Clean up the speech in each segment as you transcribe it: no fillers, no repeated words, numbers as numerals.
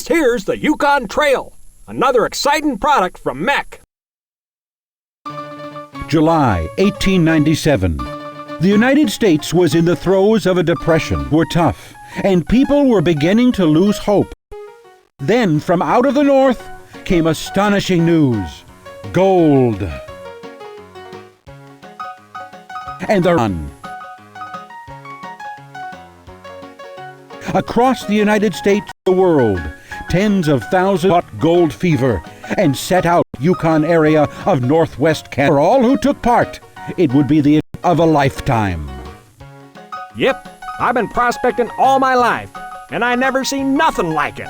here's the Yukon Trail, another exciting product from MECC. July 1897. The United States was in the throes of a depression. Were tough, and people were beginning to lose hope. Then, from out of the north, came astonishing news. Gold. And the run. Across the United States, the world, tens of thousands caught gold fever and set out Yukon area of northwest Canada. For all who took part, it would be the of a lifetime. Yep, I've been prospecting all my life, and I never seen nothing like it.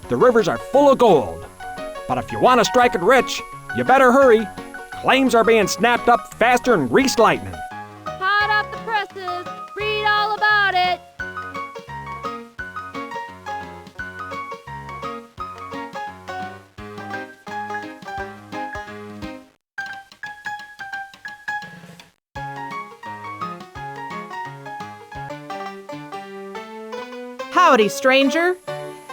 The rivers are full of gold. But if you want to strike it rich, you better hurry. Claims are being snapped up faster than greased lightning. Hot off the presses. Read all about it. Howdy, stranger.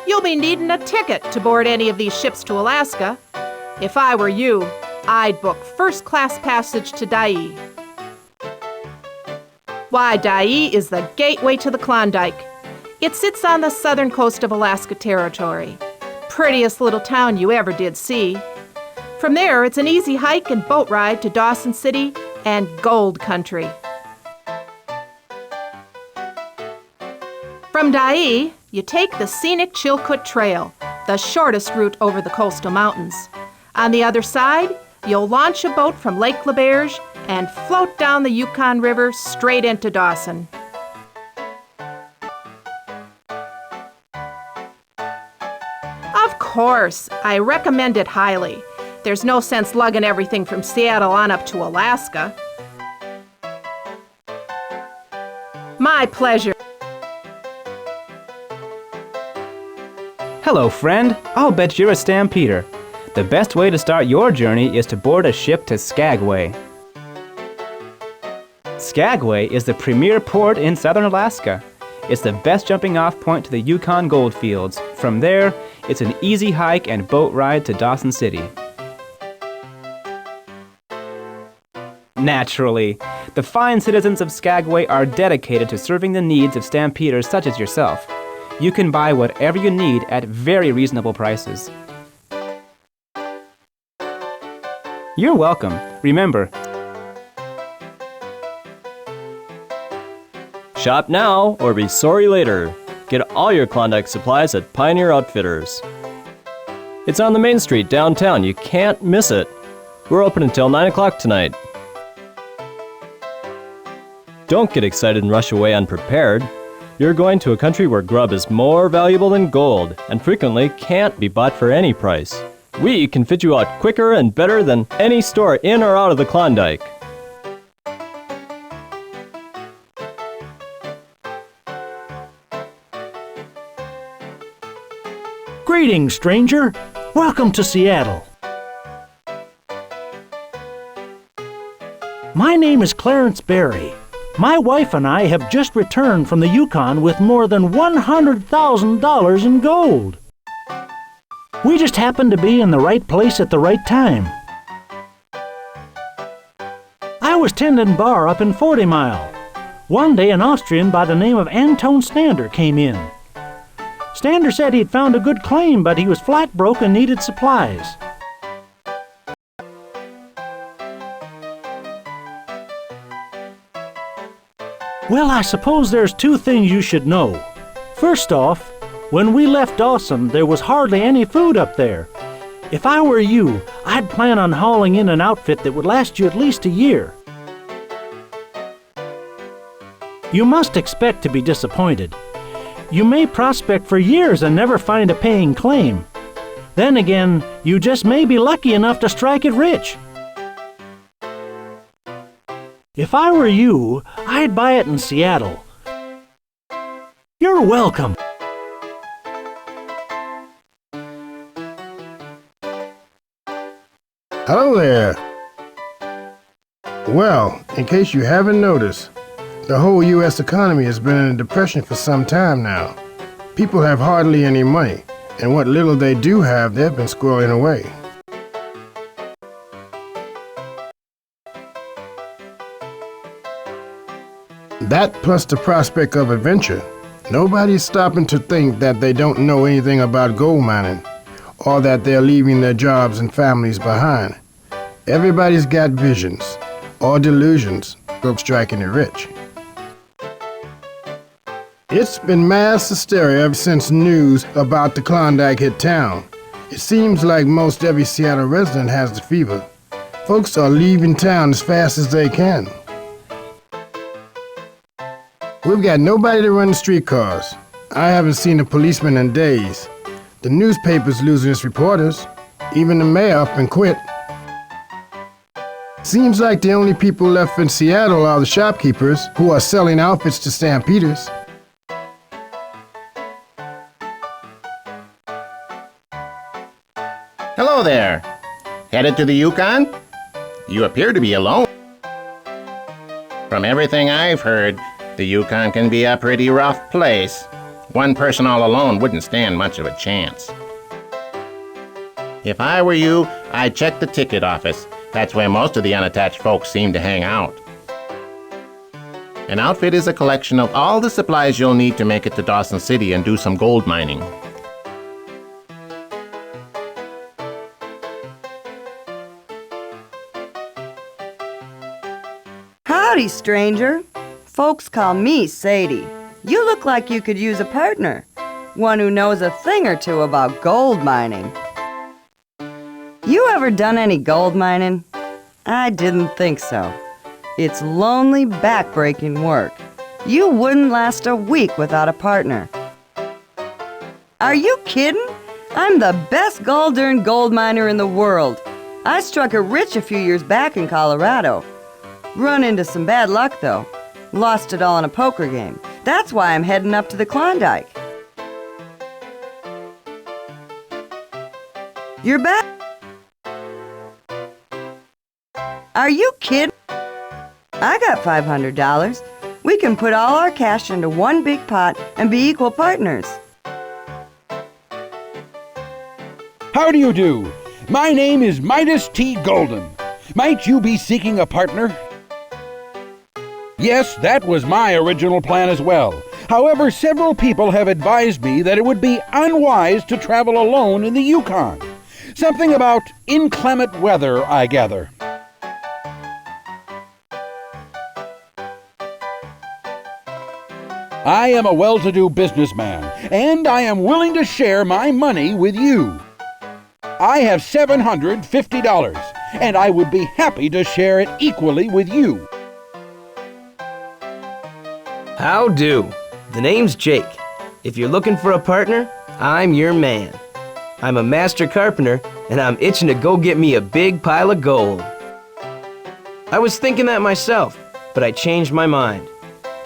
You'll be needing a ticket to board any of these ships to Alaska. If I were you, I'd book first-class passage to Dyea. Why, Dyea is the gateway to the Klondike. It sits on the southern coast of Alaska Territory. Prettiest little town you ever did see. From there, it's an easy hike and boat ride to Dawson City and Gold Country. From Dyea, you take the scenic Chilkoot Trail, the shortest route over the coastal mountains. On the other side, you'll launch a boat from Lake LaBerge and float down the Yukon River straight into Dawson. Of course, I recommend it highly. There's no sense lugging everything from Seattle on up to Alaska. My pleasure. Hello, friend. I'll bet you're a stampeder. The best way to start your journey is to board a ship to Skagway. Skagway is the premier port in southern Alaska. It's the best jumping-off point to the Yukon gold fields. From there, it's an easy hike and boat ride to Dawson City. Naturally, the fine citizens of Skagway are dedicated to serving the needs of stampeders such as yourself. You can buy whatever you need at very reasonable prices. You're welcome. Remember, shop now or be sorry later. Get all your Klondike supplies at Pioneer Outfitters. It's on the main street downtown. You can't miss it. We're open until 9 o'clock tonight. Don't get excited and rush away unprepared. You're going to a country where grub is more valuable than gold and frequently can't be bought for any price. We can fit you out quicker and better than any store in or out of the Klondike. Greetings, stranger. Welcome to Seattle. My name is Clarence Berry. My wife and I have just returned from the Yukon with more than $100,000 in gold. We just happened to be in the right place at the right time. I was tending bar up in 40 Mile. One day an Austrian by the name of Anton Stander came in. Stander said he'd found a good claim, but he was flat broke and needed supplies. Well, I suppose there's two things you should know. First off, when we left Dawson, there was hardly any food up there. If I were you, I'd plan on hauling in an outfit that would last you at least a year. You must expect to be disappointed. You may prospect for years and never find a paying claim. Then again, you just may be lucky enough to strike it rich. If I were you, I'd buy it in Seattle. You're welcome. Hello there. Well, in case you haven't noticed, the whole U.S. economy has been in a depression for some time now. People have hardly any money, And what little they do have, they've been squirreling away. That plus the prospect of adventure. Nobody's stopping to think that they don't know anything about gold mining, or that they're leaving their jobs and families behind. Everybody's got visions, or delusions, of striking it rich. It's been mass hysteria ever since news about the Klondike hit town. It seems like most every Seattle resident has the fever. Folks are leaving town as fast as they can. We've got nobody to run the streetcars. I haven't seen a policeman in days. The newspaper's losing its reporters. Even the mayor up and quit. Seems like the only people left in Seattle are the shopkeepers who are selling outfits to stampeders. Hello there. Headed to the Yukon? You appear to be alone. From everything I've heard, the Yukon can be a pretty rough place. One person all alone wouldn't stand much of a chance. If I were you, I'd check the ticket office. That's where most of the unattached folks seem to hang out. An outfit is a collection of all the supplies you'll need to make it to Dawson City and do some gold mining. Howdy, stranger. Folks call me Sadie. You look like you could use a partner. One who knows a thing or two about gold mining. You ever done any gold mining? I didn't think so. It's lonely, back-breaking work. You wouldn't last a week without a partner. Are you kidding? I'm the best gall-darn gold miner in the world. I struck it rich a few years back in Colorado. Run into some bad luck, though. Lost it all in a poker game. That's why I'm heading up to the Klondike. You're back? Are you kidding? I got $500. We can put all our cash into one big pot and be equal partners. How do you do? My name is Midas T. Golden. Might you be seeking a partner? Yes, that was my original plan as well. However, several people have advised me that it would be unwise to travel alone in the Yukon. Something about inclement weather, I gather. I am a well-to-do businessman, and I am willing to share my money with you. I have $750, and I would be happy to share it equally with you. How do? The name's Jake. If you're looking for a partner, I'm your man. I'm a master carpenter, and I'm itching to go get me a big pile of gold. I was thinking that myself, but I changed my mind.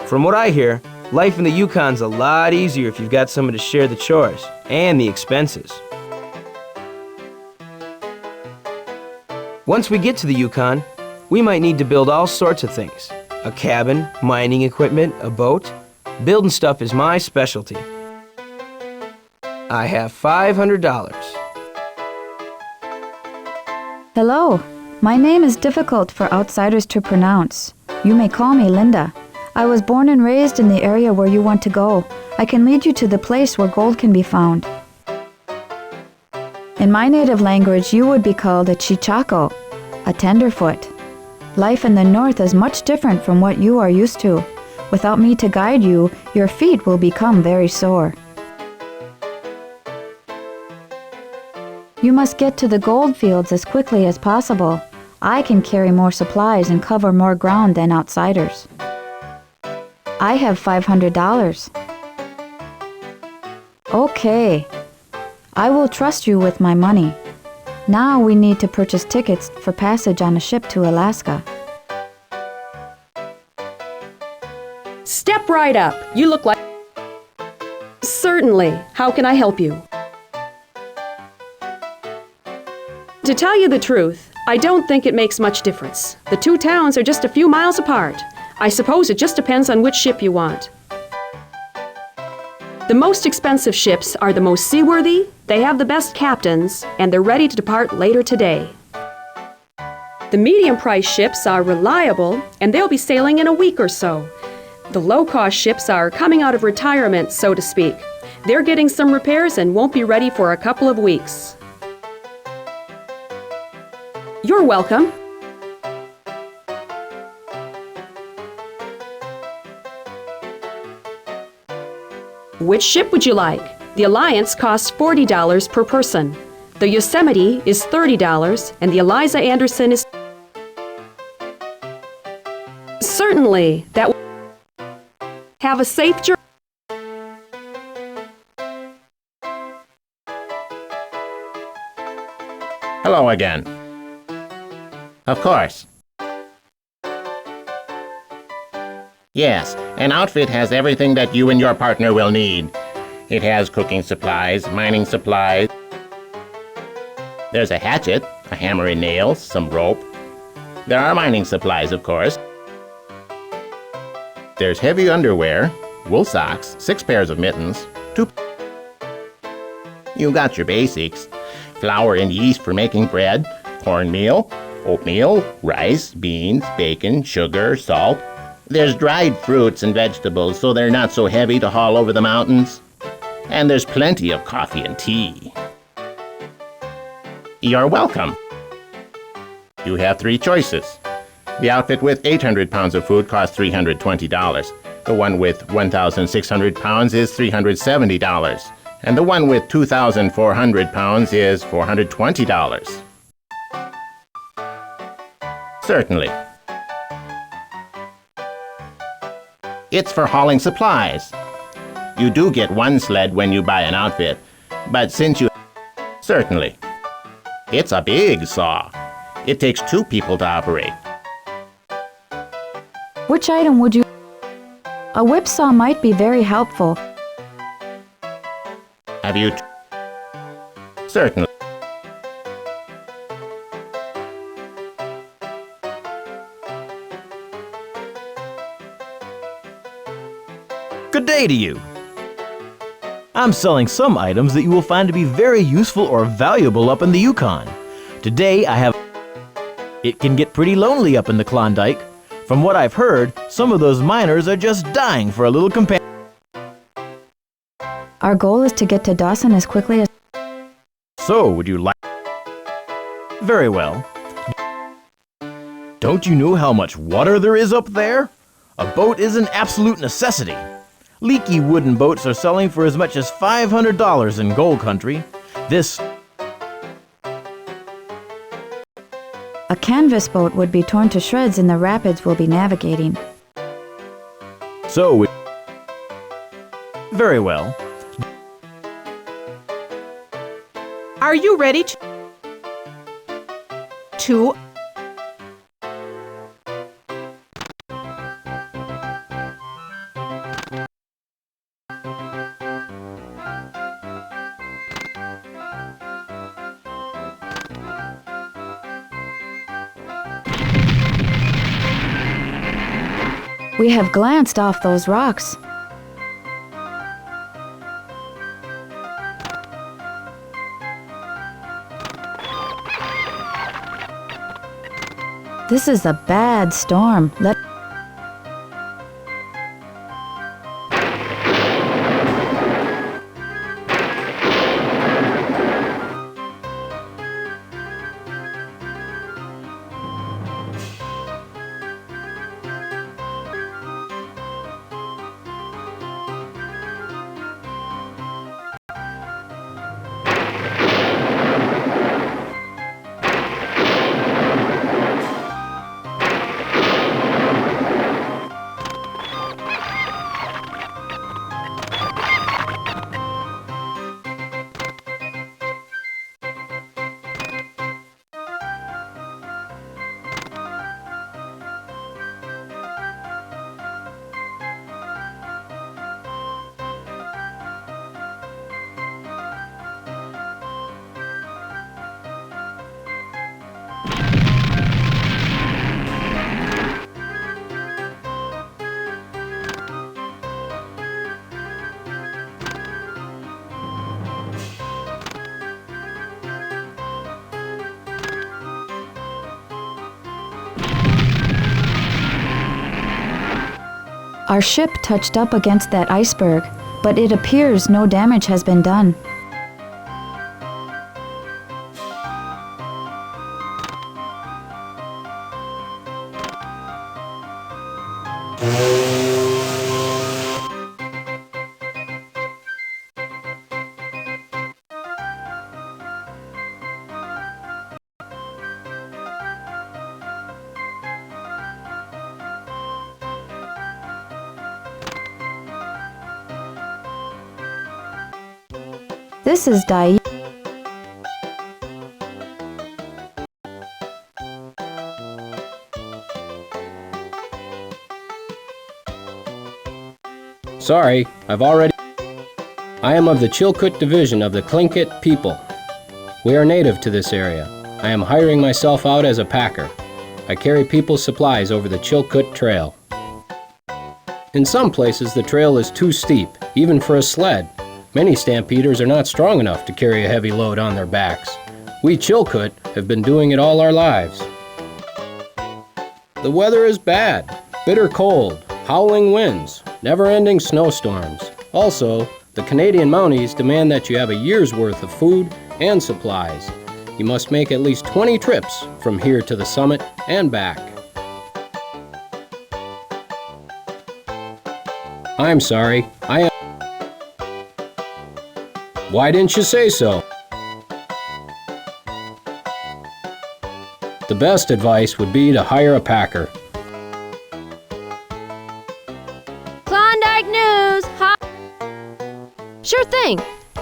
From what I hear, life in the Yukon's a lot easier if you've got someone to share the chores and the expenses. Once we get to the Yukon, we might need to build all sorts of things. A cabin, mining equipment, a boat. Building stuff is my specialty. I have $500. Hello. My name is difficult for outsiders to pronounce. You may call me Linda. I was born and raised in the area where you want to go. I can lead you to the place where gold can be found. In my native language, you would be called a chichaco, a tenderfoot. Life in the north is much different from what you are used to. Without me to guide you, your feet will become very sore. You must get to the gold fields as quickly as possible. I can carry more supplies and cover more ground than outsiders. I have $500. Okay. I will trust you with my money. Now we need to purchase tickets for passage on a ship to Alaska. Step right up. You look like... Certainly. How can I help you? To tell you the truth, I don't think it makes much difference. The two towns are just a few miles apart. I suppose it just depends on which ship you want. The most expensive ships are the most seaworthy, They have the best captains, and they're ready to depart later today. The medium-price ships are reliable, and they'll be sailing in a week or so. The low-cost ships are coming out of retirement, so to speak. They're getting some repairs and won't be ready for a couple of weeks. You're welcome. Which ship would you like? The Alliance costs $40 per person. The Yosemite is $30, and the Eliza Anderson is... Certainly, that will have a safe journey. Hello again. Of course. Yes, an outfit has everything that you and your partner will need. It has cooking supplies, mining supplies. There's a hatchet, a hammer and nails, some rope. There are mining supplies, of course. There's heavy underwear, wool socks, 6 pairs of mittens, 2... You got your basics. Flour and yeast for making bread, cornmeal, oatmeal, rice, beans, bacon, sugar, salt. There's dried fruits and vegetables so they're not so heavy to haul over the mountains. And there's plenty of coffee and tea. You're welcome. You have 3 choices. The outfit with 800 pounds of food costs $320. The one with 1,600 pounds is $370. And the one with 2,400 pounds is $420. Certainly. It's for hauling supplies. You do get 1 sled when you buy an outfit, but since you... Certainly. It's a big saw. It takes 2 people to operate. Which item would you... A whipsaw might be very helpful. Have you... Certainly. Good day to you. I'm selling some items that you will find to be very useful or valuable up in the Yukon. Today I have... It can get pretty lonely up in the Klondike. From what I've heard, some of those miners are just dying for a little companion. Our goal is to get to Dawson as quickly as... So, would you like... Very well. Don't you know how much water there is up there? A boat is an absolute necessity. Leaky wooden boats are selling for as much as $500 in gold country. This... A canvas boat would be torn to shreds in the rapids we'll be navigating. So... Very well. Are you ready to... We have glanced off those rocks. This is a bad storm. Our ship touched up against that iceberg, but it appears no damage has been done. This is Dai. Sorry, I am of the Chilkoot division of the Tlingit people. We are native to this area. I am hiring myself out as a packer. I carry people's supplies over the Chilkoot Trail. In some places, the trail is too steep, even for a sled. Many stampeders are not strong enough to carry a heavy load on their backs. We Chilkoot have been doing it all our lives. The weather is bad, bitter cold, howling winds, never-ending snowstorms. Also, the Canadian Mounties demand that you have a year's worth of food and supplies. You must make at least 20 trips from here to the summit and back. I'm sorry, Why didn't you say so? The best advice would be to hire a packer. Klondike News! Sure thing.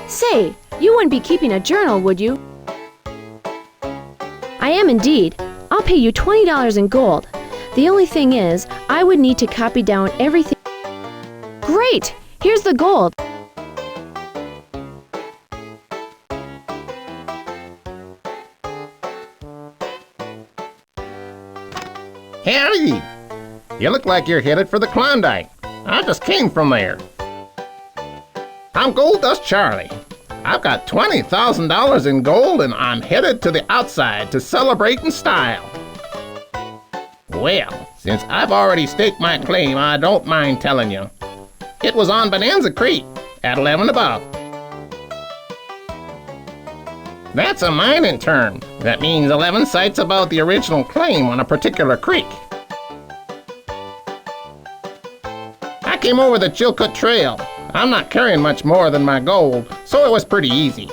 Say, you wouldn't be keeping a journal, would you? I am indeed. I'll pay you $20 in gold. The only thing is, I would need to copy down everything. Great! Here's the gold. Harry! You look like you're headed for the Klondike. I just came from there. I'm Gold Dust Charlie. I've got $20,000 in gold and I'm headed to the outside to celebrate in style. Well, since I've already staked my claim, I don't mind telling you. It was on Bonanza Creek at 11 above. That's a mining term. That means 11 sites about the original claim on a particular creek. I came over the Chilkoot Trail. I'm not carrying much more than my gold, so it was pretty easy.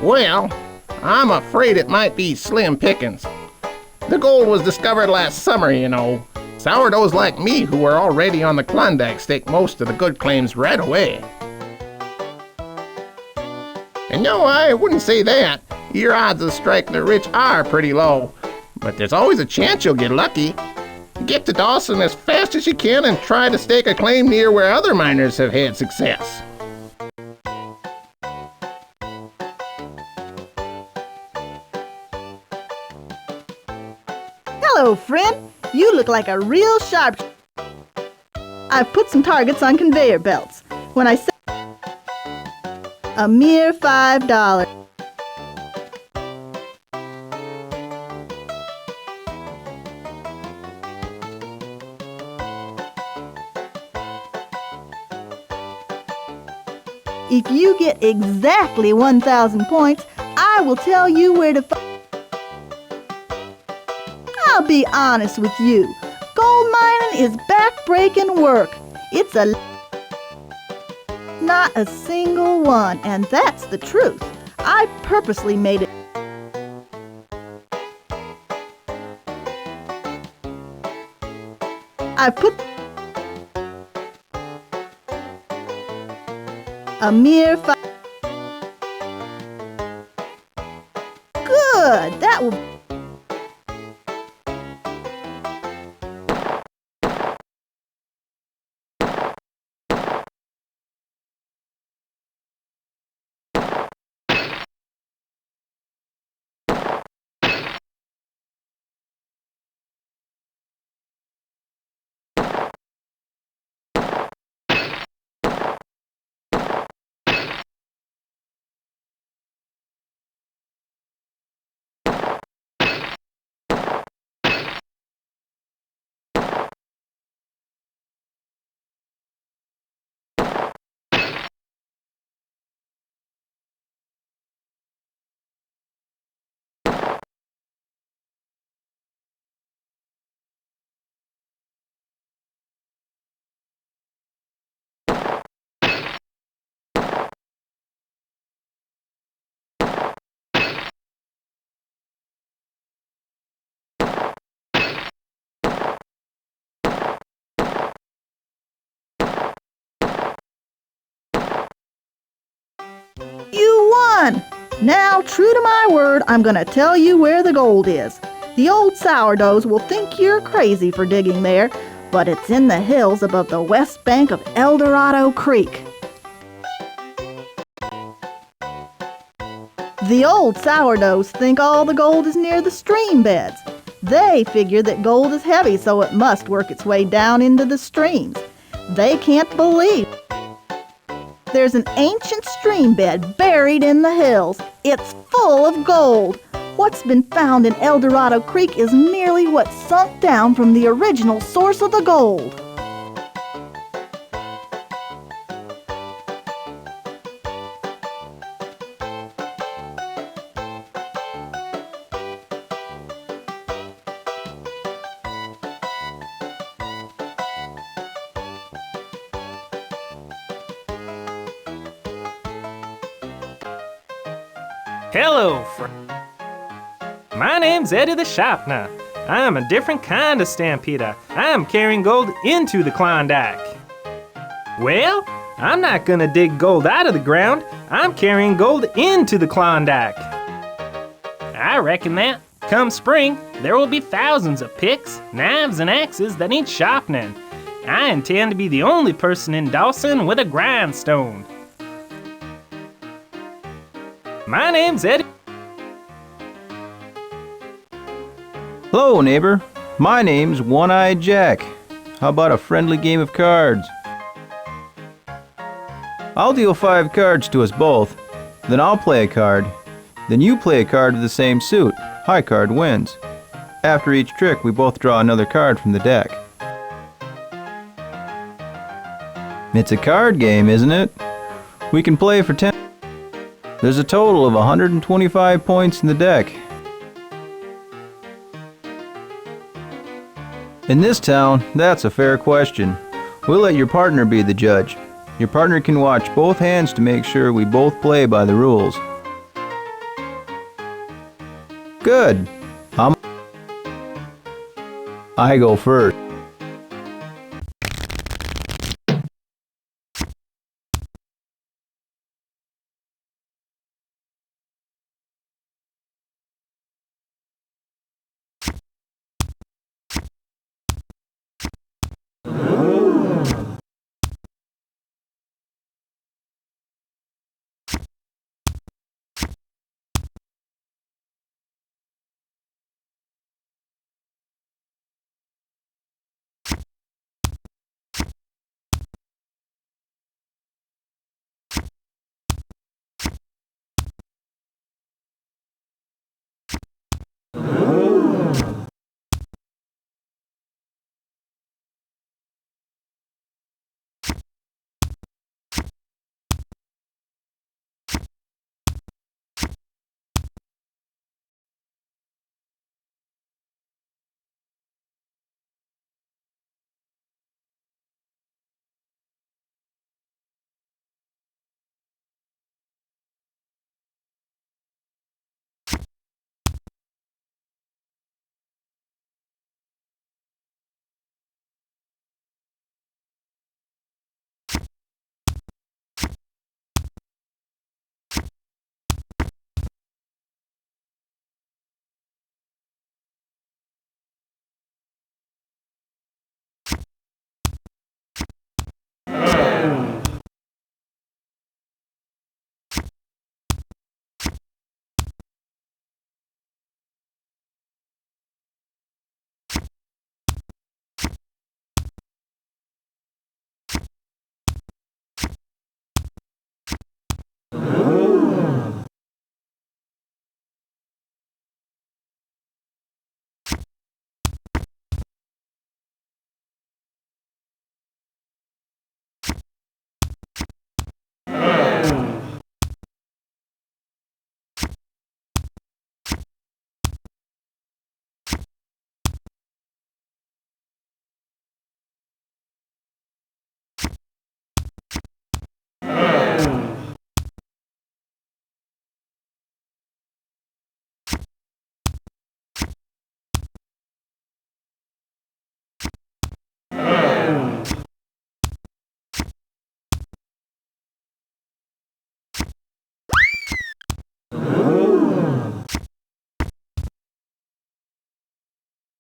Well, I'm afraid it might be slim pickings. The gold was discovered last summer, you know. Sourdoughs like me who were already on the Klondike stake most of the good claims right away. And no, I wouldn't say that. Your odds of striking the rich are pretty low. But there's always a chance you'll get lucky. Get to Dawson as fast as you can and try to stake a claim near where other miners have had success. Hello, friend. You look like a real sharp. I've put some targets on conveyor belts. When I say a mere $5. If you get exactly 1,000 points, I will tell you where to find. I'll be honest with you. Gold mining is back-breaking work. It's not a single one, and that's the truth. I purposely made it. I put a mere $5. Good. That will. You won! Now, true to my word, I'm gonna tell you where the gold is. The old sourdoughs will think you're crazy for digging there, but it's in the hills above the west bank of El Dorado Creek. The old sourdoughs think all the gold is near the stream beds. They figure that gold is heavy, so it must work its way down into the streams. They can't believe there's an ancient stream bed buried in the hills. It's full of gold. What's been found in El Dorado Creek is merely what sunk down from the original source of the gold. Hello, friend. My name's Eddie the Sharpener. I'm a different kind of stampeder. I'm carrying gold into the Klondike. Well, I'm not gonna dig gold out of the ground. I'm carrying gold into the Klondike. I reckon that, come spring, there will be thousands of picks, knives, and axes that need sharpening. I intend to be the only person in Dawson with a grindstone. My name's Eddie. Hello, neighbor. My name's One-Eyed Jack. How about a friendly game of cards? I'll deal 5 cards to us both. Then I'll play a card. Then you play a card of the same suit. High card wins. After each trick, we both draw another card from the deck. It's a card game, isn't it? We can play for 10. There's a total of 125 points in the deck. In this town, that's a fair question. We'll let your partner be the judge. Your partner can watch both hands to make sure we both play by the rules. Good. I go first.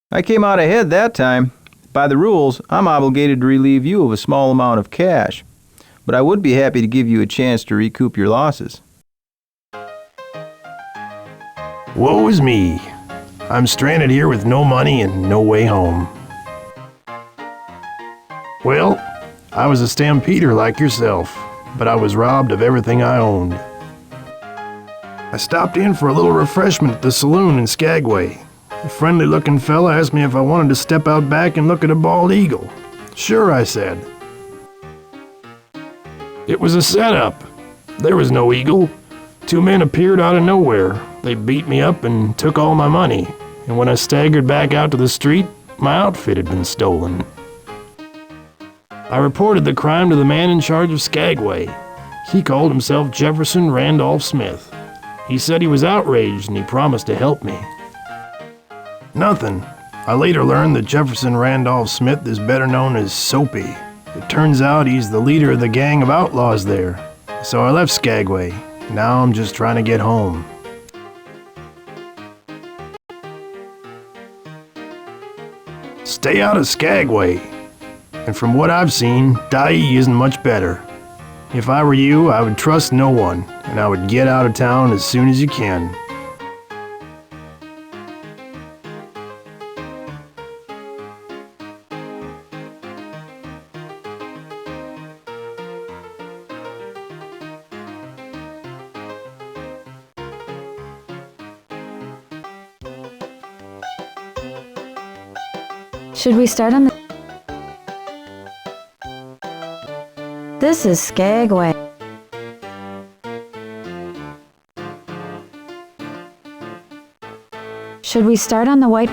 I came out ahead that time. By the rules, I'm obligated to relieve you of a small amount of cash, but I would be happy to give you a chance to recoup your losses. Woe is me. I'm stranded here with no money and no way home. Well, I was a stampeder like yourself, but I was robbed of everything I owned. I stopped in for a little refreshment at the saloon in Skagway. A friendly-looking fella asked me if I wanted to step out back and look at a bald eagle. Sure, I said. It was a setup. There was no eagle. Two men appeared out of nowhere. They beat me up and took all my money. And when I staggered back out to the street, my outfit had been stolen. I reported the crime to the man in charge of Skagway. He called himself Jefferson Randolph Smith. He said he was outraged and he promised to help me. Nothing. I later learned that Jefferson Randolph Smith is better known as Soapy. It turns out he's the leader of the gang of outlaws there. So I left Skagway. Now I'm just trying to get home. Stay out of Skagway. And from what I've seen, Dyea isn't much better. If I were you, I would trust no one, and I would get out of town as soon as you can. Should we start on the... This is Skagway. Should we start on the white...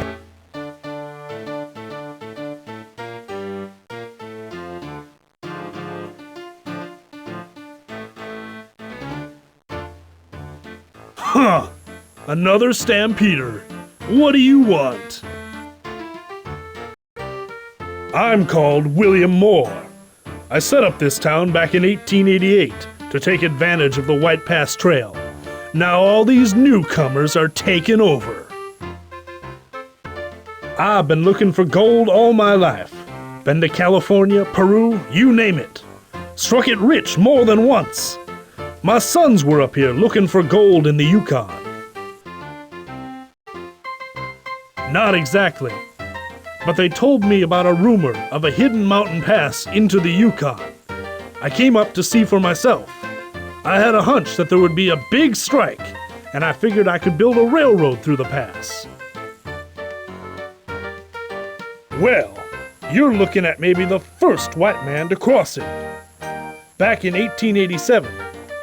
Huh! Another stampeder. What do you want? I'm called William Moore. I set up this town back in 1888 to take advantage of the White Pass Trail. Now all these newcomers are taking over. I've been looking for gold all my life. Been to California, Peru, you name it. Struck it rich more than once. My sons were up here looking for gold in the Yukon. Not exactly. But they told me about a rumor of a hidden mountain pass into the Yukon. I came up to see for myself. I had a hunch that there would be a big strike, and I figured I could build a railroad through the pass. Well, you're looking at maybe the first white man to cross it. Back in 1887,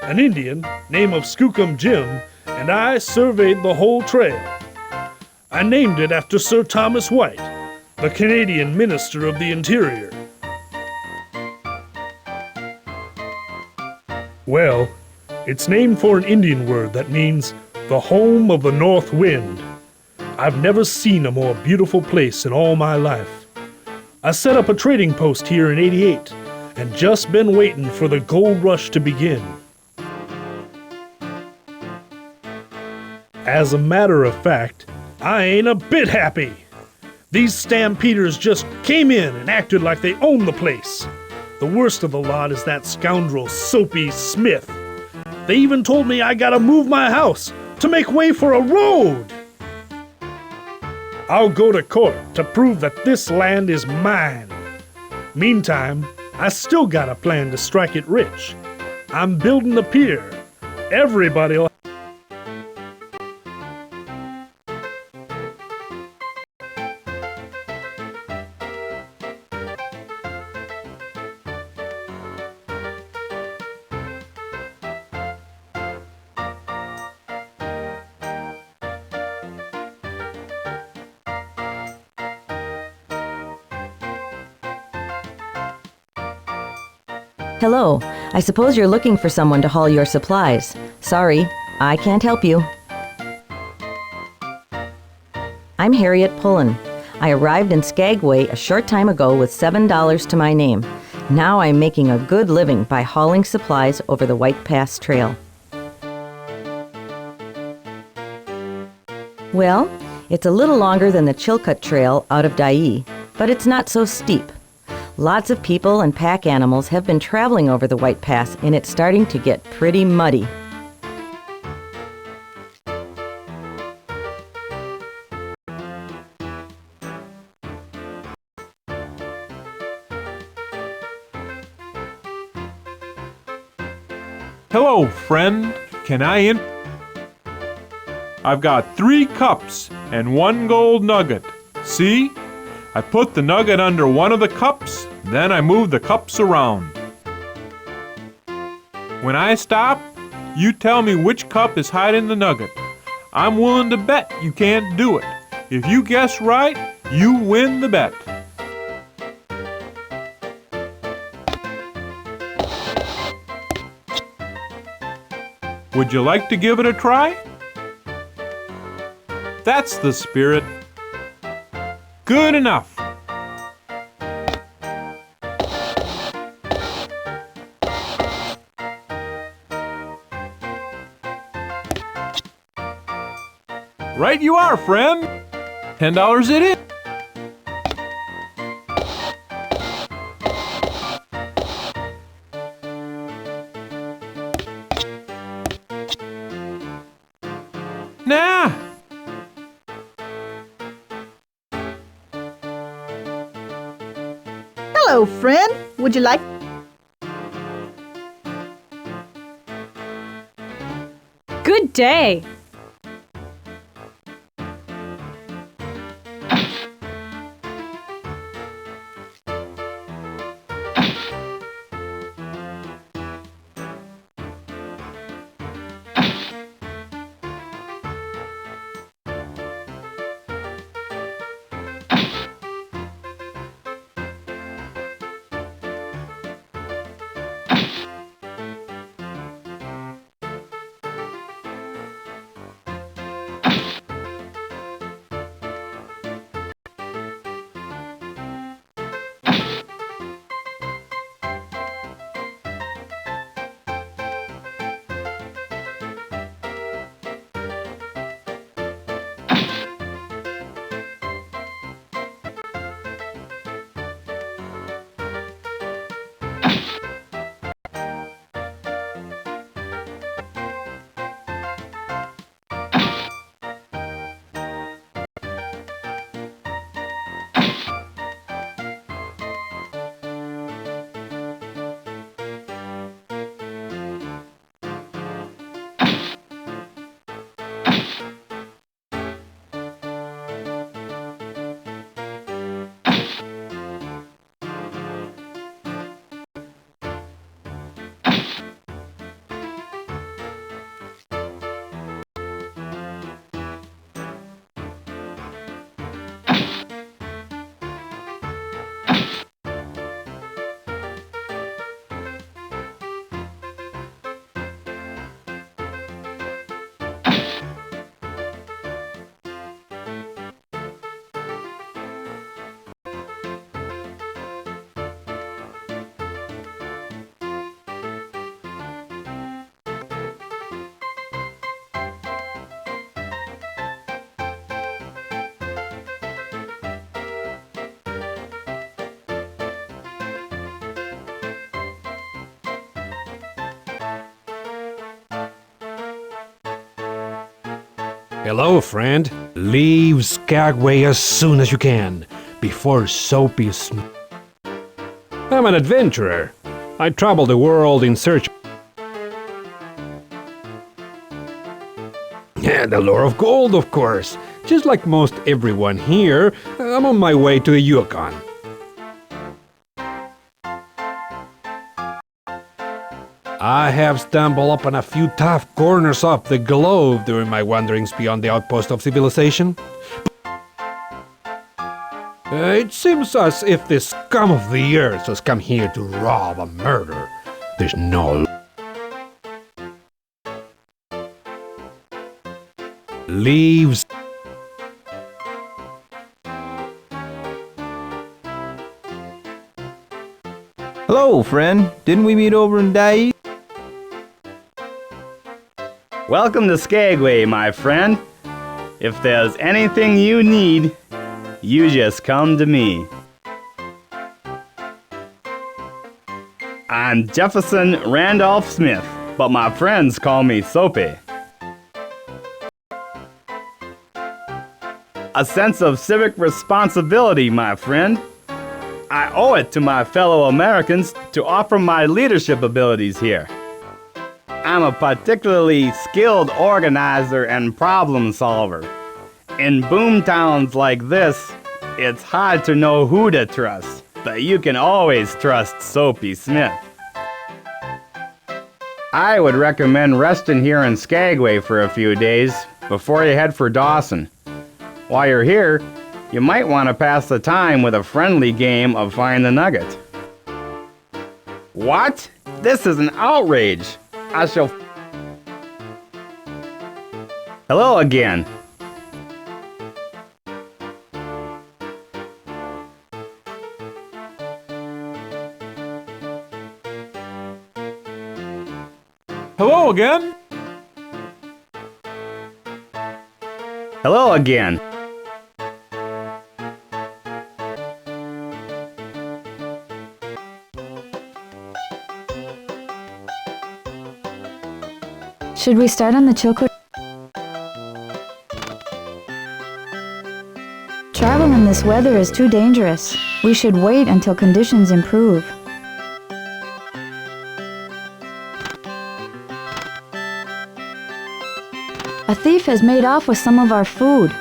an Indian named Skookum Jim and I surveyed the whole trail. I named it after Sir Thomas White, the Canadian Minister of the Interior. Well, it's named for an Indian word that means the home of the north wind. I've never seen a more beautiful place in all my life. I set up a trading post here in '88 and just been waiting for the gold rush to begin. As a matter of fact, I ain't a bit happy. These stampeders just came in and acted like they owned the place. The worst of the lot is that scoundrel Soapy Smith. They even told me I gotta move my house to make way for a road. I'll go to court to prove that this land is mine. Meantime, I still got a plan to strike it rich. I'm building a pier. Everybody'll... Hello. I suppose you're looking for someone to haul your supplies. Sorry, I can't help you. I'm Harriet Pullen. I arrived in Skagway a short time ago with $7 to my name. Now I'm making a good living by hauling supplies over the White Pass Trail. Well, It's a little longer than the Chilkat Trail out of Dyea, but it's not so steep. Lots of people and pack animals have been traveling over the White Pass, and it's starting to get pretty muddy. Hello, friend. Can I in? I've got 3 cups and 1 gold nugget. See? I put the nugget under one of the cups, then I move the cups around. When I stop, you tell me which cup is hiding the nugget. I'm willing to bet you can't do it. If you guess right, you win the bet. Would you like to give it a try? That's the spirit. Good enough. Right you are, friend. $10 it is. Nah. Hello, friend. Would you like... Good day. Hello, friend. Leave Skagway as soon as you can, before Soapy I'm an adventurer. I travel the world in search the lure of gold, of course. Just like most everyone here, I'm on my way to the Yukon. I have stumbled upon a few tough corners of the globe during my wanderings beyond the outpost of civilization. It seems as if the scum of the earth has come here to rob and murder. There's no leaves. Hello, friend. Didn't we meet over in Dyea? Welcome to Skagway, my friend. If there's anything you need, you just come to me. I'm Jefferson Randolph Smith, but my friends call me Soapy. A sense of civic responsibility, my friend. I owe it to my fellow Americans to offer my leadership abilities here. I'm a particularly skilled organizer and problem solver. In boom towns like this, it's hard to know who to trust, but you can always trust Soapy Smith. I would recommend resting here in Skagway for a few days before you head for Dawson. While you're here, you might want to pass the time with a friendly game of Find the Nugget. What? This is an outrage. I shall... Hello again. Hello again. Hello again. Should we start on the Chilkoot? Travel in this weather is too dangerous. We should wait until conditions improve. A thief has made off with some of our food.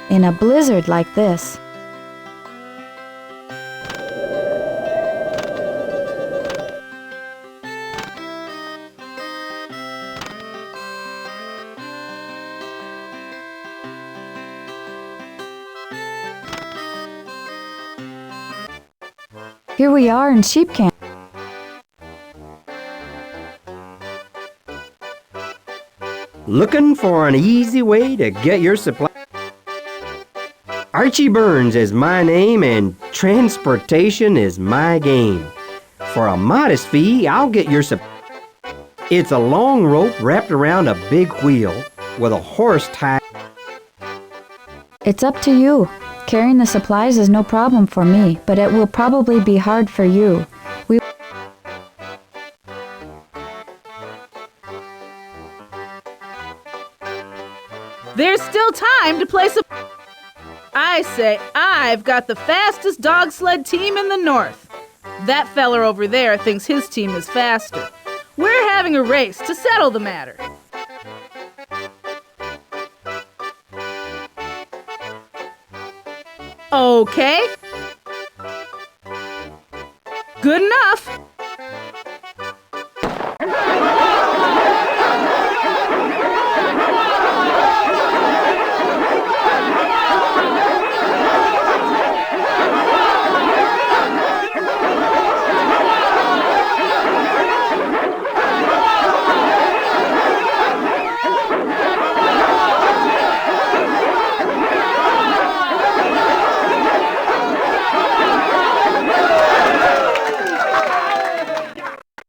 In a blizzard like this. Here we are in sheep camp. Looking for an easy way to get your supply? Archie Burns is my name and transportation is my game. For a modest fee, I'll get your supply. It's a long rope wrapped around a big wheel with a horse tied. It's up to you. Carrying the supplies is no problem for me, but it will probably be hard for you. There's still time to place a... I say I've got the fastest dog sled team in the north. That feller over there thinks his team is faster. We're having a race to settle the matter. Okay. Good enough.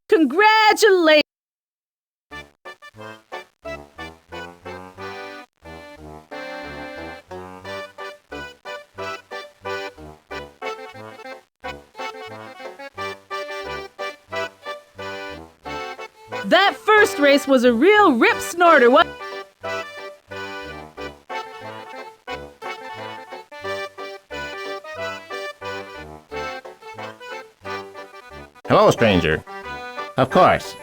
Congratulations! That first race was a real rip snorter. What? Hello, stranger. Of course.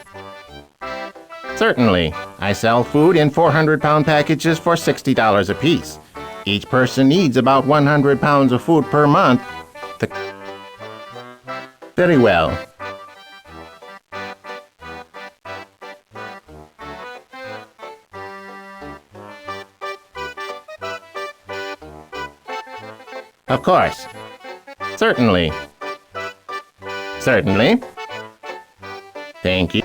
Certainly. I sell food in 400-pound packages for $60 apiece. Each person needs about 100 pounds of food per month. Very well. Of course. Certainly. Certainly. Thank you.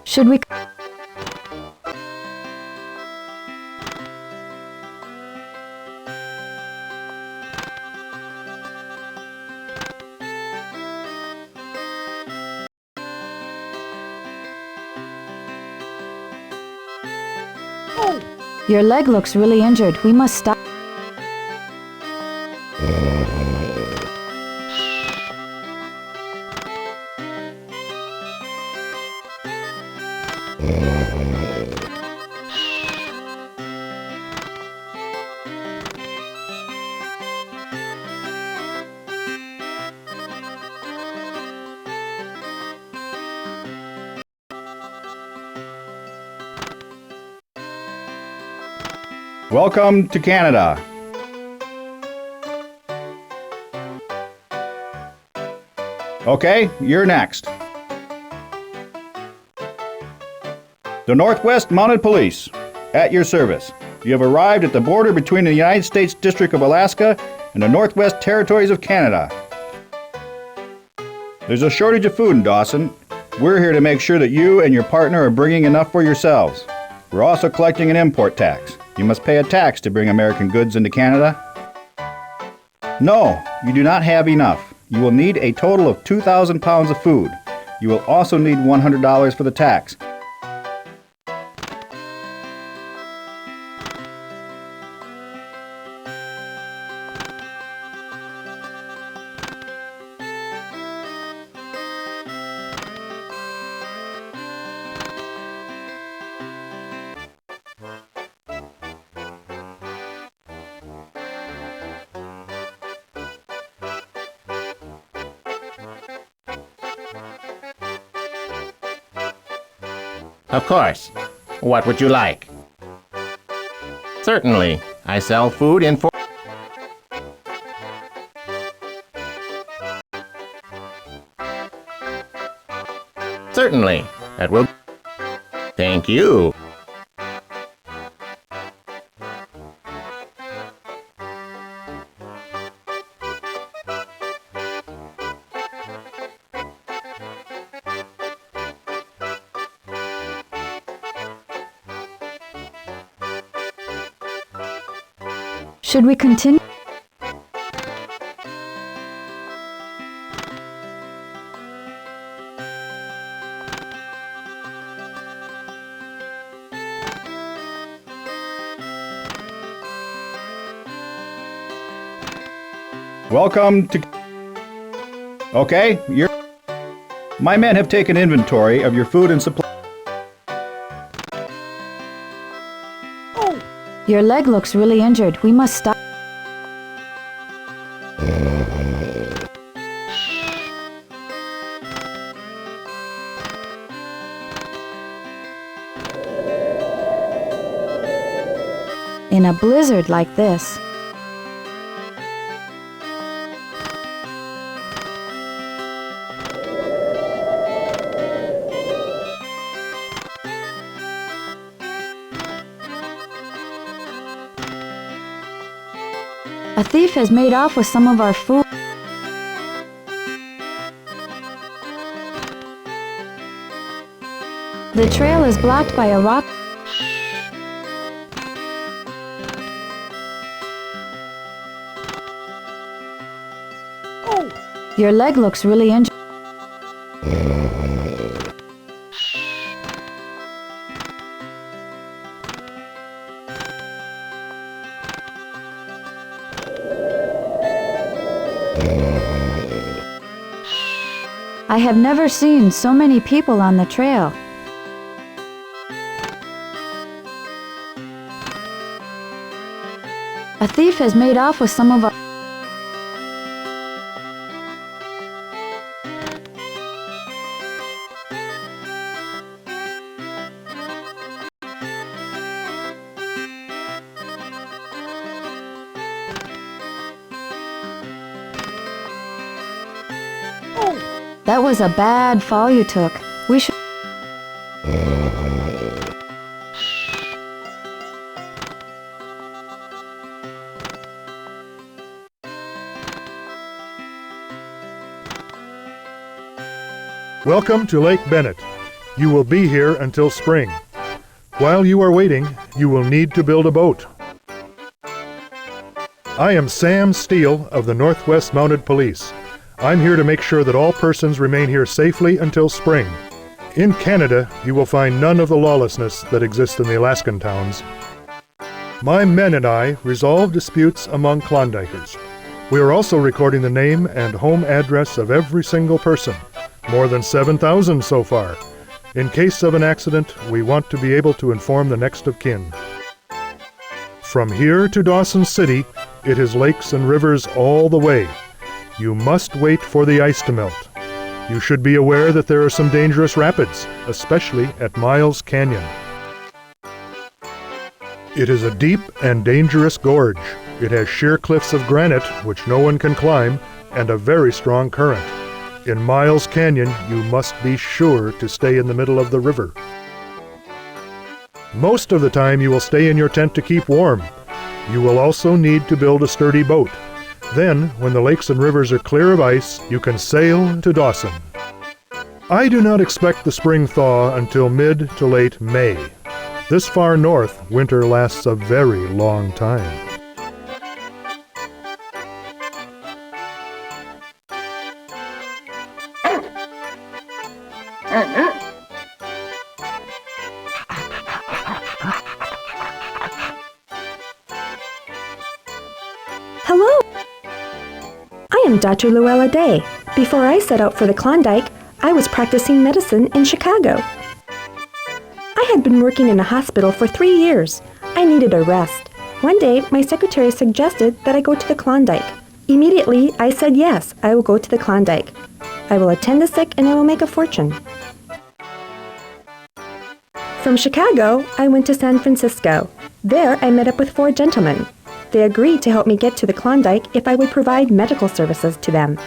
Should we... Your leg looks really injured. We must stop. Welcome to Canada. Okay, you're next. The Northwest Mounted Police, at your service. You have arrived at the border between the United States District of Alaska and the Northwest Territories of Canada. There's a shortage of food in Dawson. We're here to make sure that you and your partner are bringing enough for yourselves. We're also collecting an import tax. You must pay a tax to bring American goods into Canada. No, you do not have enough. You will need a total of 2,000 pounds of food. You will also need $100 for the tax. Of course. What would you like? Certainly. I sell food in Certainly. That will... Thank you. Should we continue? Welcome to... Okay, you're... My men have taken inventory of your food and supply. Your leg looks really injured. We must stop. In a blizzard like this. A thief has made off with some of our food. The trail is blocked by a rock. Your leg looks really injured. I have never seen so many people on the trail. A thief has made off with some of our... That was a bad fall you took. We should... Welcome to Lake Bennett. You will be here until spring. While you are waiting, you will need to build a boat. I am Sam Steele of the Northwest Mounted Police. I'm here to make sure that all persons remain here safely until spring. In Canada, you will find none of the lawlessness that exists in the Alaskan towns. My men and I resolve disputes among Klondikers. We are also recording the name and home address of every single person. More than 7,000 so far. In case of an accident, we want to be able to inform the next of kin. From here to Dawson City, it is lakes and rivers all the way. You must wait for the ice to melt. You should be aware that there are some dangerous rapids, especially at Miles Canyon. It is a deep and dangerous gorge. It has sheer cliffs of granite, which no one can climb, and a very strong current. In Miles Canyon, you must be sure to stay in the middle of the river. Most of the time, you will stay in your tent to keep warm. You will also need to build a sturdy boat. Then, when the lakes and rivers are clear of ice, you can sail to Dawson. I do not expect the spring thaw until mid to late May. This far north, winter lasts a very long time. Hello! I am Dr. Luella Day. Before I set out for the Klondike, I was practicing medicine in Chicago. I had been working in a hospital for 3 years. I needed a rest. One day, my secretary suggested that I go to the Klondike. Immediately, I said yes, I will go to the Klondike. I will attend the sick and I will make a fortune. From Chicago, I went to San Francisco. There, I met up with 4 gentlemen. They agreed to help me get to the Klondike if I would provide medical services to them.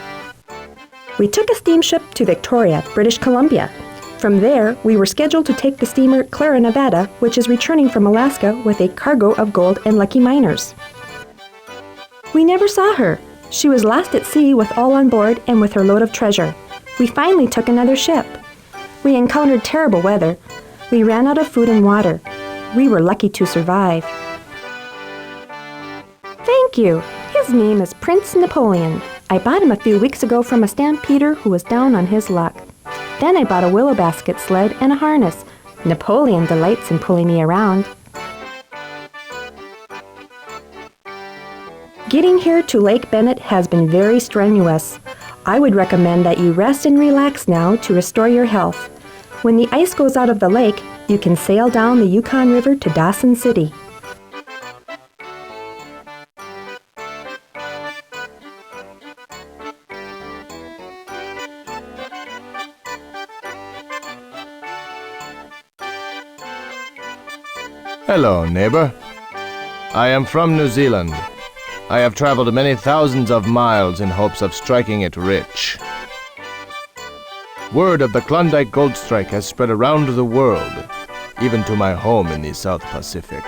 We took a steamship to Victoria, British Columbia. From there, we were scheduled to take the steamer Clara, Nevada, which is returning from Alaska with a cargo of gold and lucky miners. We never saw her. She was lost at sea with all on board and with her load of treasure. We finally took another ship. We encountered terrible weather. We ran out of food and water. We were lucky to survive. Thank you. His name is Prince Napoleon. I bought him a few weeks ago from a stampeder who was down on his luck. Then I bought a willow basket sled and a harness. Napoleon delights in pulling me around. Getting here to Lake Bennett has been very strenuous. I would recommend that you rest and relax now to restore your health. When the ice goes out of the lake, you can sail down the Yukon River to Dawson City. Hello, neighbor. I am from New Zealand. I have traveled many thousands of miles in hopes of striking it rich. Word of the Klondike gold strike has spread around the world, even to my home in the South Pacific.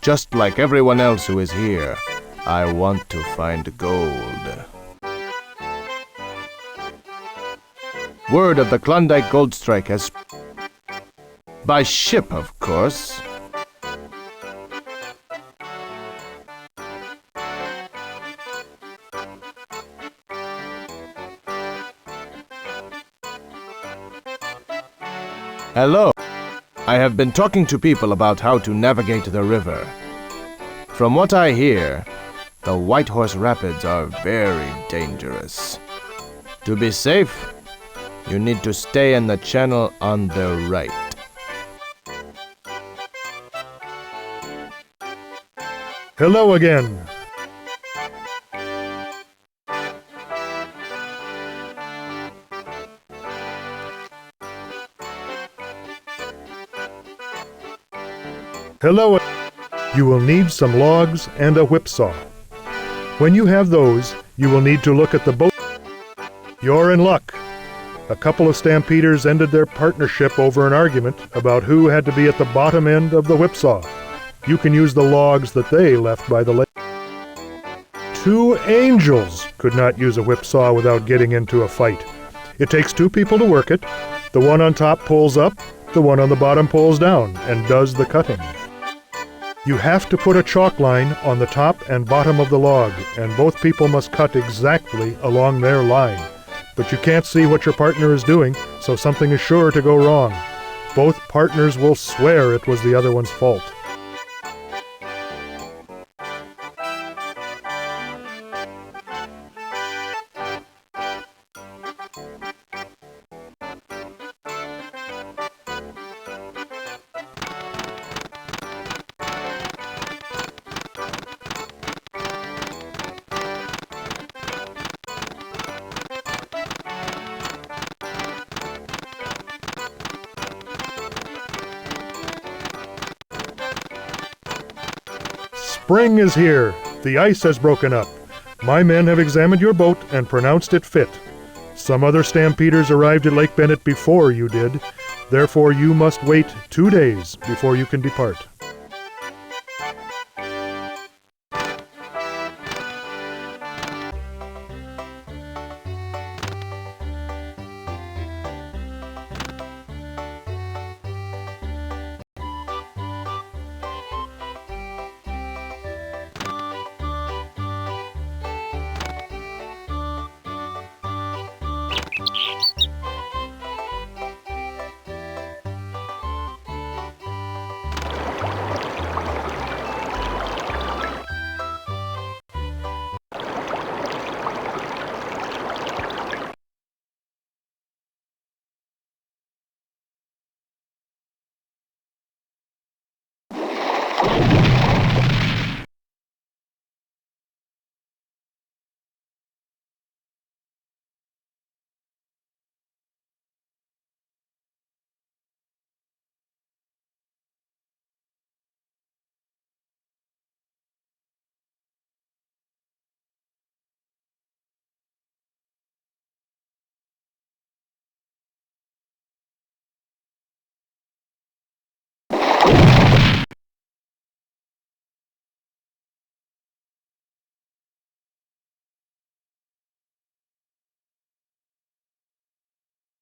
Just like everyone else who is here, I want to find gold. Word of the Klondike gold strike has... by ship, of course. Hello. I have been talking to people about how to navigate the river. From what I hear, the White Horse Rapids are very dangerous. To be safe, you need to stay in the channel on the right. Hello again. Hello. You will need some logs and a whipsaw. When you have those, you will need to look at the boat. You're in luck. A couple of stampeders ended their partnership over an argument about who had to be at the bottom end of the whipsaw. You can use the logs that they left by the lake. 2 angels could not use a whipsaw without getting into a fight. It takes 2 people to work it. The one on top pulls up, the one on the bottom pulls down and does the cutting. You have to put a chalk line on the top and bottom of the log, and both people must cut exactly along their line. But you can't see what your partner is doing, so something is sure to go wrong. Both partners will swear it was the other one's fault. Spring is here. The ice has broken up. My men have examined your boat and pronounced it fit. Some other stampeders arrived at Lake Bennett before you did. Therefore, you must wait 2 days before you can depart.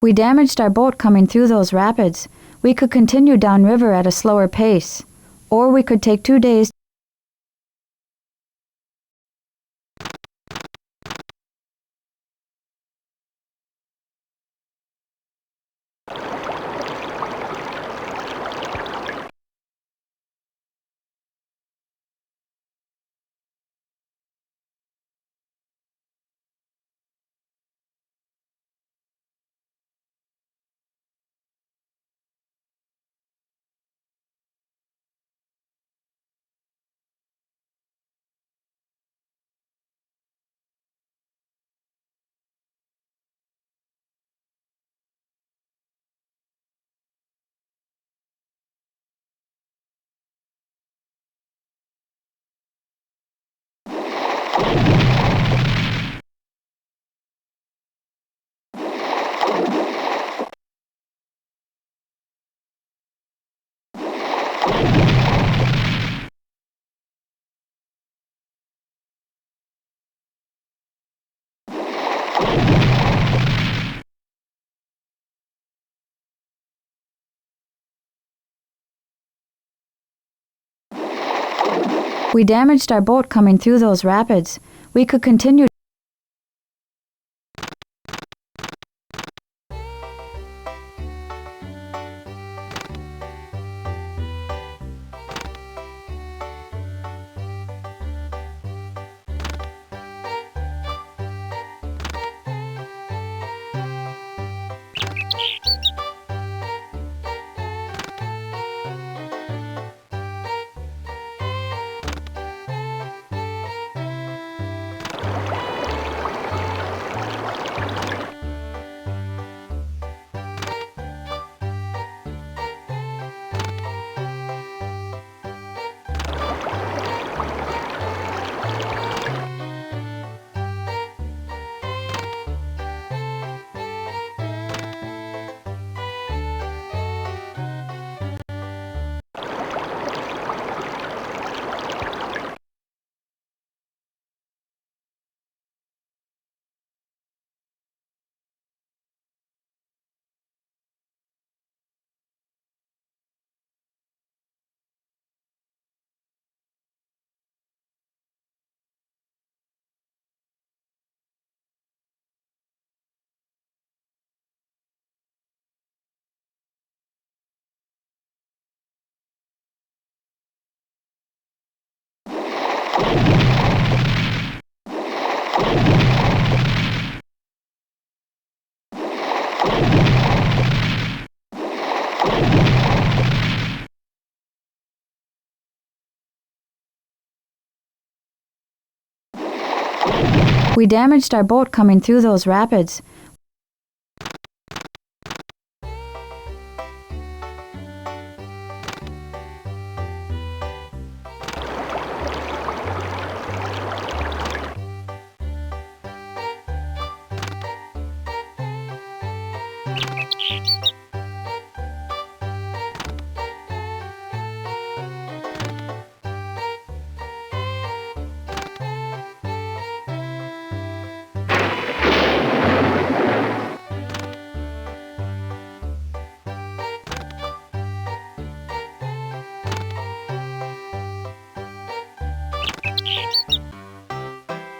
We damaged our boat coming through those rapids. We could continue downriver at a slower pace, or we could take 2 days. We damaged our boat coming through those rapids. We could continue. We damaged our boat coming through those rapids.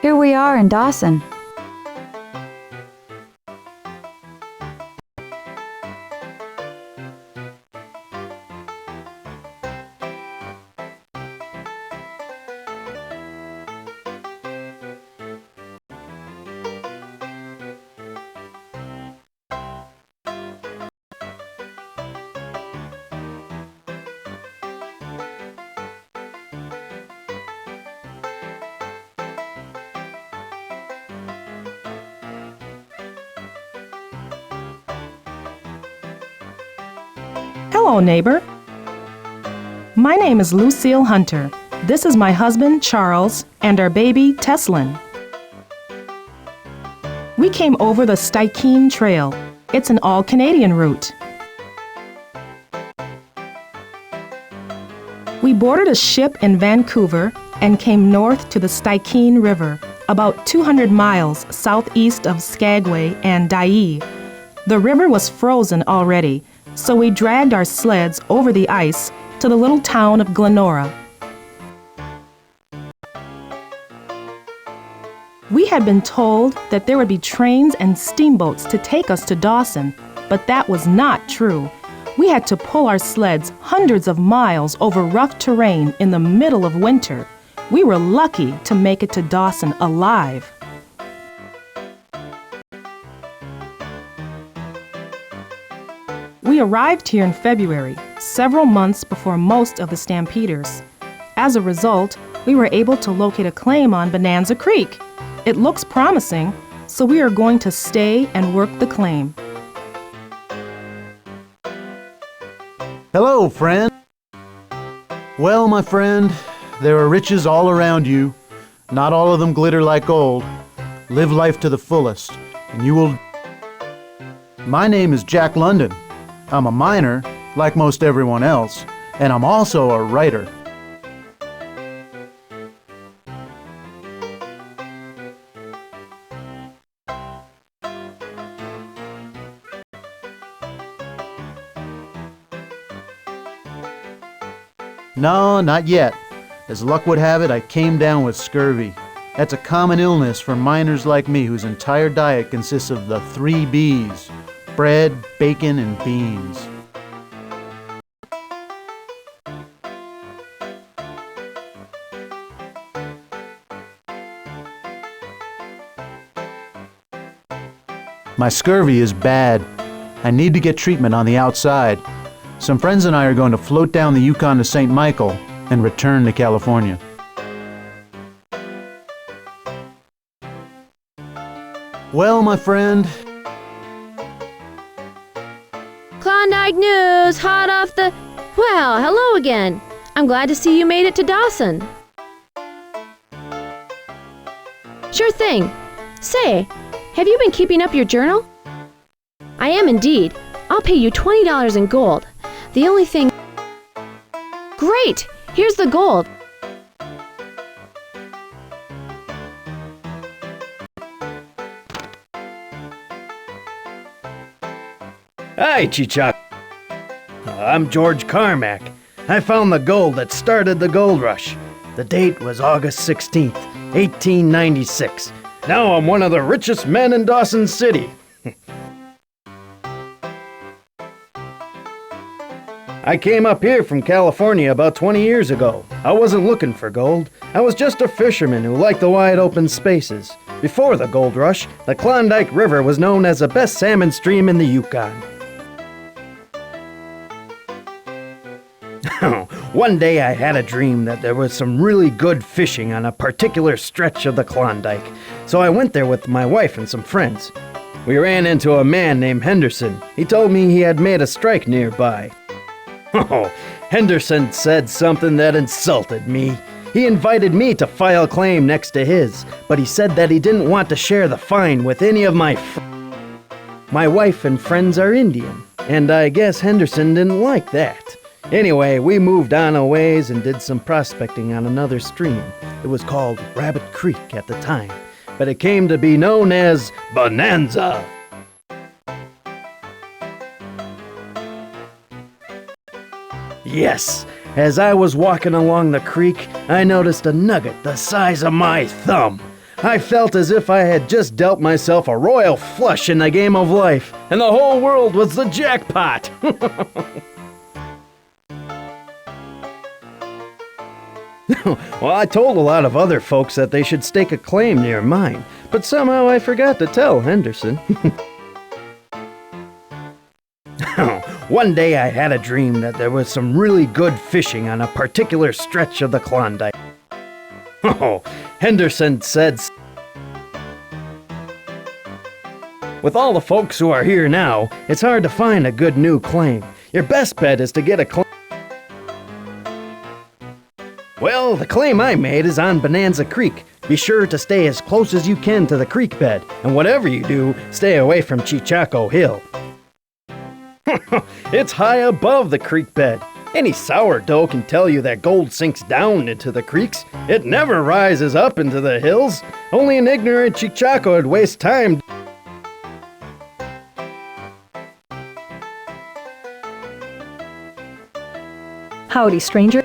Here we are in Dawson. Hello, neighbor. My name is Lucille Hunter. This is my husband, Charles, and our baby, Teslin. We came over the Stikine Trail. It's an all-Canadian route. We boarded a ship in Vancouver and came north to the Stikine River, about 200 miles southeast of Skagway and Dyea. The river was frozen already, so we dragged our sleds over the ice to the little town of Glenora. We had been told that there would be trains and steamboats to take us to Dawson, but that was not true. We had to pull our sleds hundreds of miles over rough terrain in the middle of winter. We were lucky to make it to Dawson alive. We arrived here in February, several months before most of the stampeders. As a result, we were able to locate a claim on Bonanza Creek. It looks promising, so we are going to stay and work the claim. Hello, friend. Well, my friend, there are riches all around you. Not all of them glitter like gold. Live life to the fullest, and you will... My name is Jack London. I'm a miner, like most everyone else, and I'm also a writer. No, not yet. As luck would have it, I came down with scurvy. That's a common illness for miners like me whose entire diet consists of the 3 B's: bread, bacon, and beans. My scurvy is bad. I need to get treatment on the outside. Some friends and I are going to float down the Yukon to St. Michael and return to California. Well, my friend... Klondike news, hot off the... Well, hello again. I'm glad to see you made it to Dawson. Sure thing. Say, have you been keeping up your journal? I am indeed. I'll pay you $20 in gold. The only thing... Great! Here's the gold. Hi, Chichak. I'm George Carmack. I found the gold that started the gold rush. The date was August 16th, 1896. Now I'm one of the richest men in Dawson City. I came up here from California about 20 years ago. I wasn't looking for gold. I was just a fisherman who liked the wide open spaces. Before the gold rush, the Klondike River was known as the best salmon stream in the Yukon. One day I had a dream that there was some really good fishing on a particular stretch of the Klondike. so I went there with my wife and some friends. We ran into a man named Henderson. He told me he had made a strike nearby. Oh, Henderson said something that insulted me. He invited me to file claim next to his, but he said that he didn't want to share the fine with any of my My wife and friends are Indian, and I guess Henderson didn't like that. Anyway, we moved on a ways and did some prospecting on another stream. It was called Rabbit Creek at the time, but it came to be known as Bonanza. Yes, as I was walking along the creek, I noticed a nugget the size of my thumb. I felt as if I had just dealt myself a royal flush in the game of life, and the whole world was the jackpot. Well, I told a lot of other folks that they should stake a claim near mine, but somehow I forgot to tell Henderson. One day I had a dream that there was some really good fishing on a particular stretch of the Klondike. Oh, Henderson said, with all the folks who are here now, it's hard to find a good new claim. Your best bet is to get a claim. Well, the claim I made is on Bonanza Creek. Be sure to stay as close as you can to the creek bed, and whatever you do, stay away from Chichaco Hill. It's high above the creek bed. Any sourdough can tell you that gold sinks down into the creeks. It never rises up into the hills. Only an ignorant Chichaco would waste time. Howdy, stranger.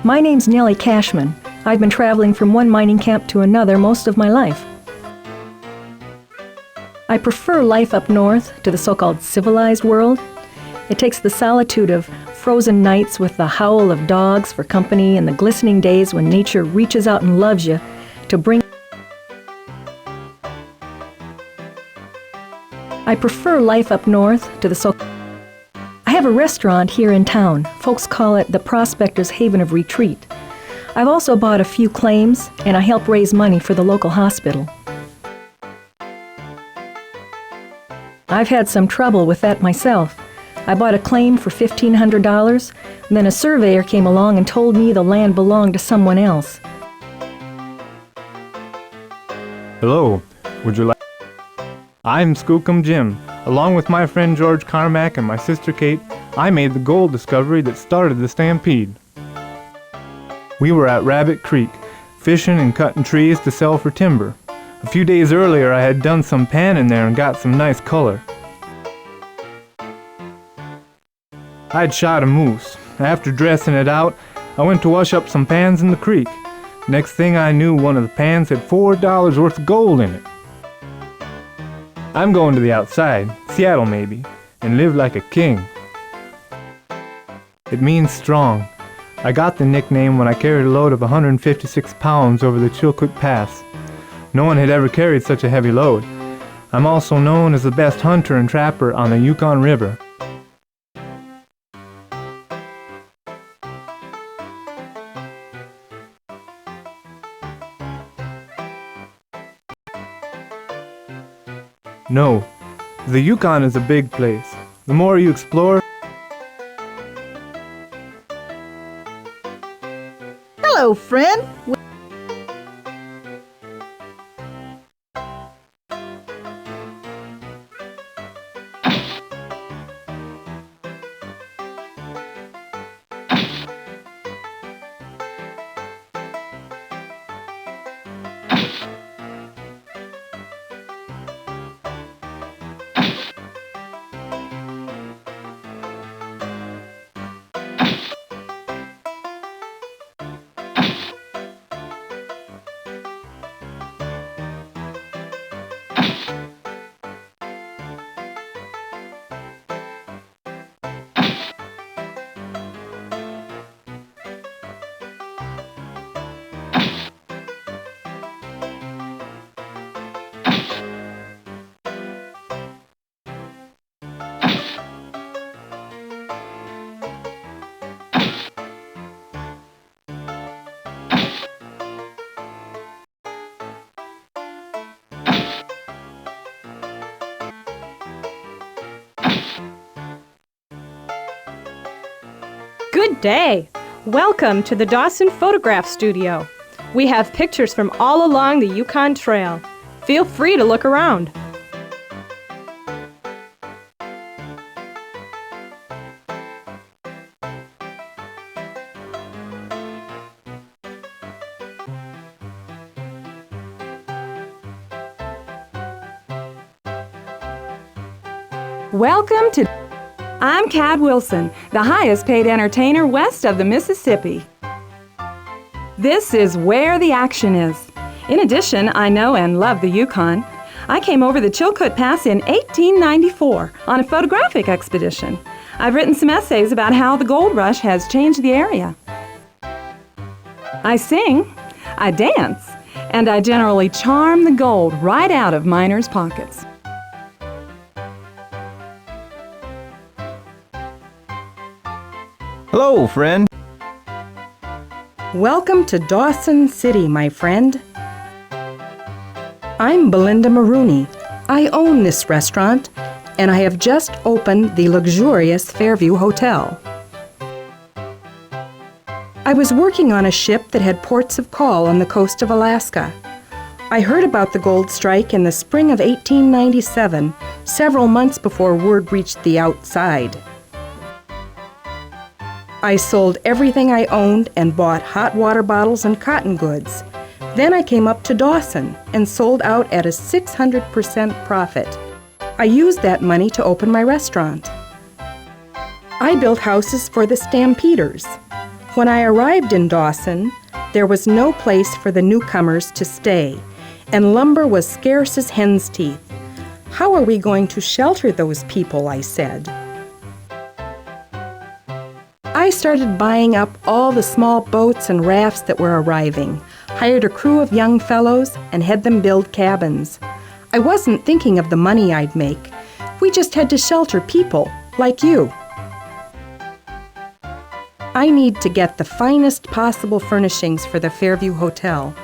My name's Nellie Cashman. I've been traveling from one mining camp to another most of my life. I prefer life up north to the so-called civilized world. It takes the solitude of frozen nights with the howl of dogs for company and the glistening days when nature reaches out and loves you to bring. I prefer life up north to the so. I have a restaurant here in town. Folks call it the Prospector's Haven of Retreat. I've also bought a few claims, and I help raise money for the local hospital. I've had some trouble with that myself. I bought a claim for $1,500, then a surveyor came along and told me the land belonged to someone else. Hello, would you like... I'm Skookum Jim. Along with my friend George Carmack and my sister Kate, I made the gold discovery that started the stampede. We were at Rabbit Creek, fishing and cutting trees to sell for timber. A few days earlier I had done some panning there and got some nice color. I'd shot a moose. After dressing it out, I went to wash up some pans in the creek. Next thing I knew, one of the pans had $4 worth of gold in it. I'm going to the outside, Seattle maybe, and live like a king. It means strong. I got the nickname when I carried a load of 156 pounds over the Chilkoot Pass. No one had ever carried such a heavy load. I'm also known as the best hunter and trapper on the Yukon River. No, the Yukon is a big place. The more you explore... Hello, friend. Good day. Welcome to the Dawson Photograph Studio. We have pictures from all along the Yukon Trail. Feel free to look around. Welcome to... I'm Cat Wilson, the highest paid entertainer west of the Mississippi. This is where the action is. In addition, I know and love the Yukon. I came over the Chilkoot Pass in 1894 on a photographic expedition. I've written some essays about how the gold rush has changed the area. I sing, I dance, and I generally charm the gold right out of miners' pockets. Hello, friend. Welcome to Dawson City, my friend. I'm Belinda Maroney. I own this restaurant, and I have just opened the luxurious Fairview Hotel. I was working on a ship that had ports of call on the coast of Alaska. I heard about the gold strike in the spring of 1897, several months before word reached the outside. I sold everything I owned and bought hot water bottles and cotton goods. Then I came up to Dawson and sold out at a 600% profit. I used that money to open my restaurant. I built houses for the Stampeders. When I arrived in Dawson, there was no place for the newcomers to stay, and lumber was scarce as hen's teeth. How are we going to shelter those people, I said. I started buying up all the small boats and rafts that were arriving, hired a crew of young fellows, and had them build cabins. I wasn't thinking of the money I'd make. We just had to shelter people, like you. I need to get the finest possible furnishings for the Fairview Hotel.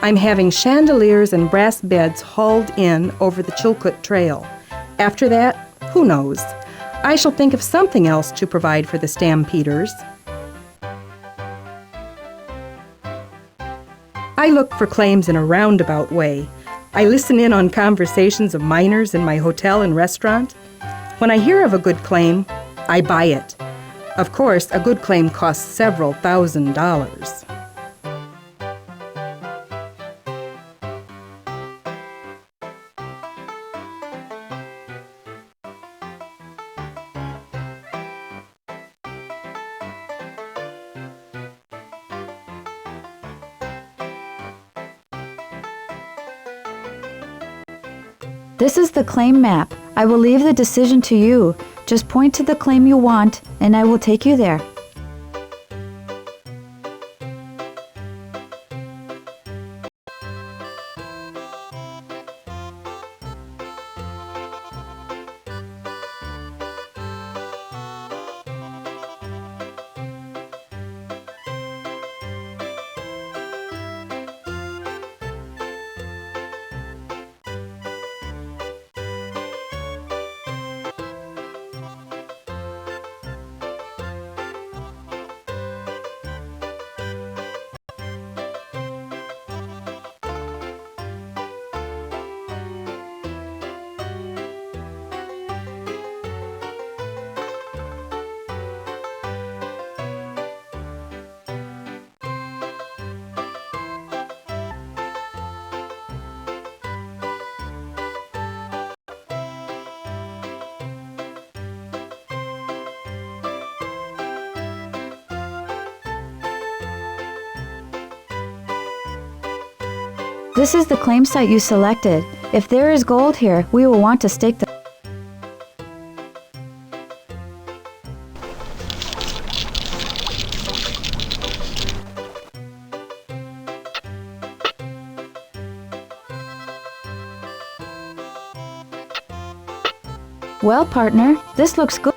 I'm having chandeliers and brass beds hauled in over the Chilkoot Trail. After that, who knows? I shall think of something else to provide for the Stampeders. I look for claims in a roundabout way. I listen in on conversations of miners in my hotel and restaurant. When I hear of a good claim, I buy it. Of course, a good claim costs several $1,000s. This is the claim map. I will leave the decision to you. Just point to the claim you want, and I will take you there. This is the claim site you selected. If there is gold here, we will want to stake the... Well, partner, this looks good.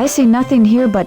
I see nothing here but...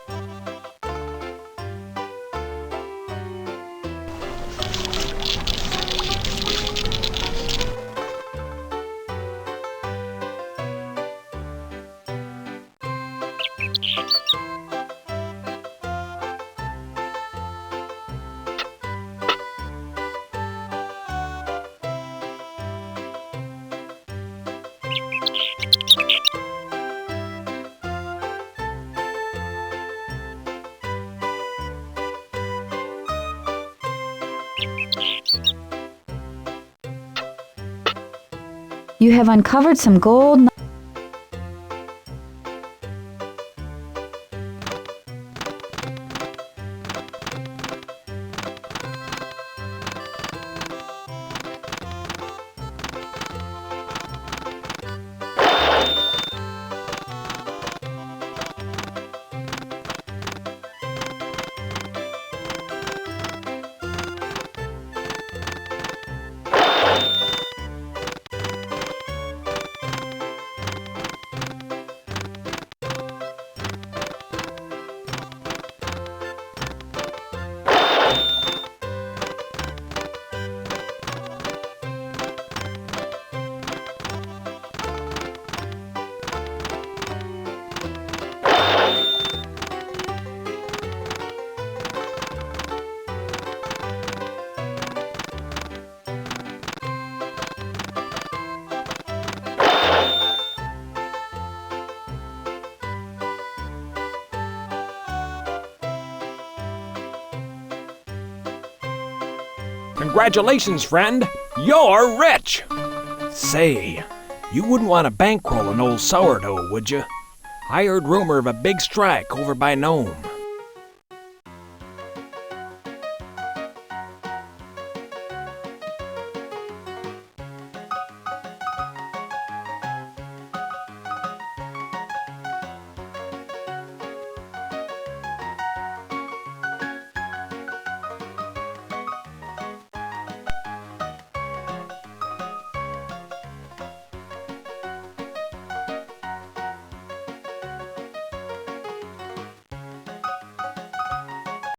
You have uncovered some gold... Congratulations, friend. You're rich. Say, you wouldn't want to bankroll an old sourdough, would you? I heard rumor of a big strike over by Nome.